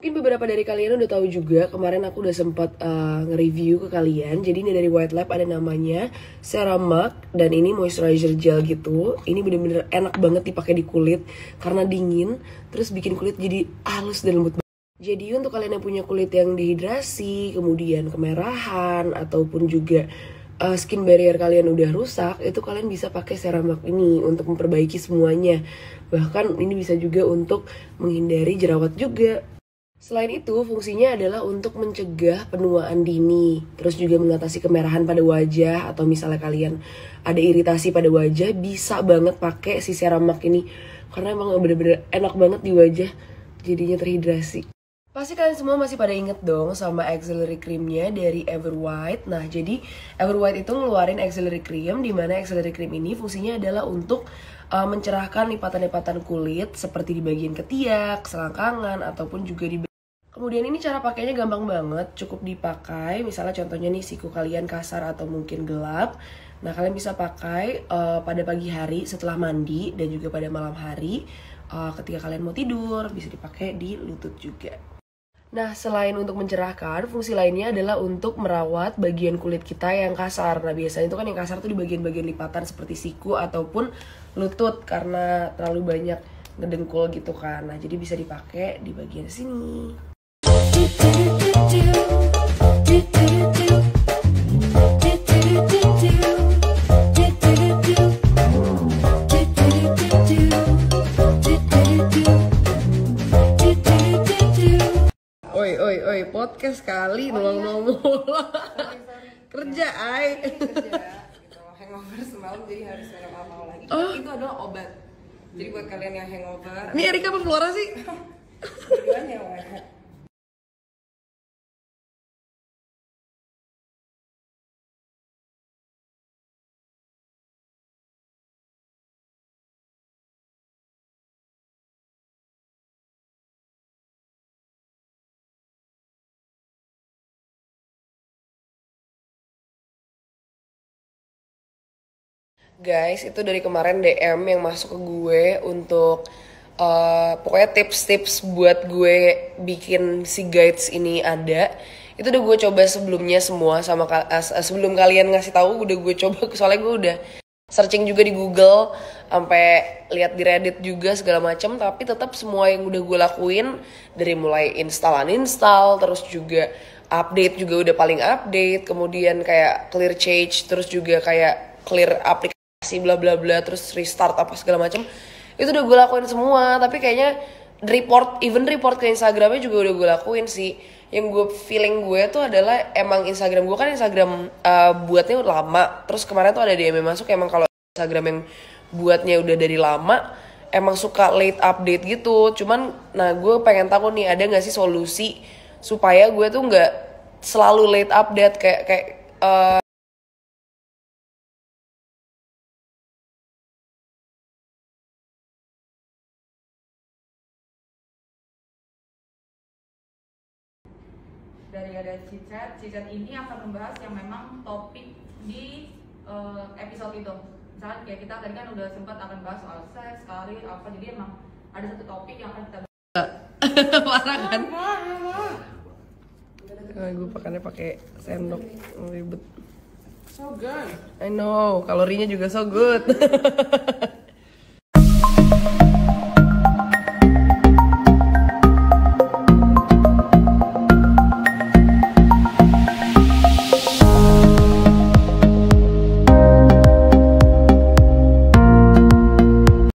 Mungkin beberapa dari kalian udah tahu juga, kemarin aku udah sempat nge-review ke kalian. Jadi ini dari White Lab, ada namanya Ceramac, dan ini moisturizer gel gitu. Ini bener-bener enak banget dipakai di kulit karena dingin, terus bikin kulit jadi halus dan lembut. Jadi untuk kalian yang punya kulit yang dehidrasi, kemudian kemerahan, ataupun juga skin barrier kalian udah rusak, itu kalian bisa pakai Ceramac ini untuk memperbaiki semuanya. Bahkan ini bisa juga untuk menghindari jerawat juga. Selain itu, fungsinya adalah untuk mencegah penuaan dini, terus juga mengatasi kemerahan pada wajah, atau misalnya kalian ada iritasi pada wajah, bisa banget pakai si Ceramac ini, karena emang bener-bener enak banget di wajah, jadinya terhidrasi. Pasti kalian semua masih pada inget dong sama auxiliary creamnya dari Ever White. Nah, jadi Ever White itu ngeluarin auxiliary cream, dimana auxiliary cream ini fungsinya adalah untuk mencerahkan lipatan-lipatan kulit, seperti di bagian ketiak, selangkangan, ataupun juga di. Kemudian ini cara pakainya gampang banget, cukup dipakai, misalnya contohnya nih siku kalian kasar atau mungkin gelap. Nah, kalian bisa pakai pada pagi hari setelah mandi, dan juga pada malam hari ketika kalian mau tidur, bisa dipakai di lutut juga. Nah, selain untuk mencerahkan, fungsi lainnya adalah untuk merawat bagian kulit kita yang kasar. Nah, biasanya itu kan yang kasar tuh di bagian-bagian lipatan seperti siku ataupun lutut, karena terlalu banyak ngedengkul gitu kan. Nah, jadi bisa dipakai di bagian sini. Oi, podcast kali nolong-nolong. Kerja, ay. Kerja, gitu. Hangover semalam jadi harus minum alkohol lagi. Itu adalah obat. Jadi buat kalian yang hangover. Ini Erika apa Flora sih? Dua-duanya, Guys, itu dari kemarin DM yang masuk ke gue untuk pokoknya tips-tips buat gue bikin si guides ini ada. Itu udah gue coba sebelumnya semua sama sebelum kalian ngasih tahu udah gue coba, soalnya gue udah searching juga di Google, sampai lihat di Reddit juga segala macam, tapi tetap semua yang udah gue lakuin dari mulai install uninstall, terus juga update juga udah paling update, kemudian kayak clear change, terus juga kayak clear aplikasi bla bla bla, terus restart apa segala macam, itu udah gue lakuin semua. Tapi kayaknya even report ke Instagramnya juga udah gue lakuin sih. Yang gue feeling gue tuh adalah emang Instagram gue kan Instagram buatnya udah lama, terus kemarin tuh ada DM yang masuk, emang kalau Instagram yang buatnya udah dari lama emang suka late update gitu. Cuman nah gue pengen tahu nih, ada nggak sih solusi supaya gue tuh nggak selalu late update kayak dari ada cicat ini akan membahas yang memang topik di episode itu. Misalkan kayak kita tadi kan udah sempat akan bahas soal seks, karir, apa, jadi emang ada satu topik yang akan kita bahas. parah kan? Gue pakai sendok, ribet. So good. I know, kalorinya juga so good.